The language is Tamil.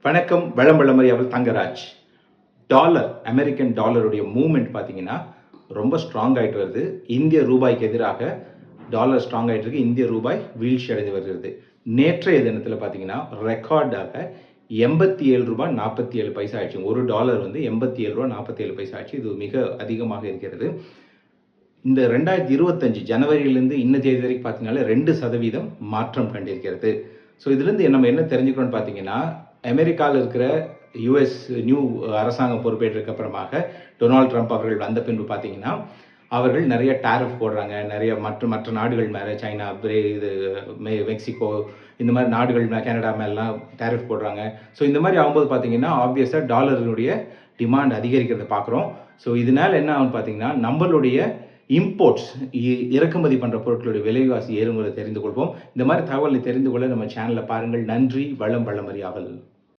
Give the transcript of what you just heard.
வணக்கம். வளம்பழமறியாவல் தங்கராஜ். டாலர், அமெரிக்கன் டாலருடைய மூவ்மெண்ட் பார்த்தீங்கன்னா ரொம்ப ஸ்ட்ராங் ஆகிட்டு வருது. இந்திய ரூபாய்க்கு எதிராக டாலர் ஸ்ட்ராங் ஆகிட்டு இருக்கு. இந்திய ரூபாய் வீழ்ச்சி அடைந்து வருகிறது. நேற்றைய தினத்தில் பார்த்தீங்கன்னா ரெக்கார்டாக ரூ. 87.47 ஆயிடுச்சு. ஒரு டாலர் வந்து ரூ. 87.47 ஆயிடுச்சு. இது மிக அதிகமாக இருக்கிறது. இந்த 2025 ஜனவரியிலிருந்து இன்ன தேதி வரைக்கும் பார்த்தீங்கன்னா 2% மாற்றம் கண்டிருக்கிறது. ஸோ இதுலேருந்து நம்ம என்ன தெரிஞ்சுக்கணும்னு பார்த்தீங்கன்னா, அமெரிக்காவில் இருக்கிற யுஎஸ் நியூ அரசாங்கம் பொறுப்பேற்றதுக்கு அப்புறமாக டொனால்ட் ட்ரம்ப் அவர்கள் வந்த பின்பு பார்த்தீங்கன்னா, அவர்கள் நிறைய டேரிஃப் போடுறாங்க. நிறைய மற்ற நாடுகள் மேலே, சைனா, மெக்சிகோ, இந்த மாதிரி நாடுகள் கனடா மேலாம் டேரிஃப் போடுறாங்க. ஸோ இந்த மாதிரி ஆகும்போது பார்த்தீங்கன்னா ஆப்வியஸாக டாலருடைய டிமாண்ட் அதிகரிக்கிறத பார்க்குறோம். ஸோ இதனால் என்ன ஆகும்னு பார்த்தீங்கன்னா, நம்மளுடைய இம்போர்ட்ஸ் இறக்குமதி பண்ணுற பொருட்களுடைய விலைவாசி ஏறுங்கிறத தெரிந்து கொள்வோம். இந்த மாதிரி தகவலை தெரிந்து கொள்ள நம்ம சேனலை பாருங்கள். நன்றி. வளம் வளமறியாவல்.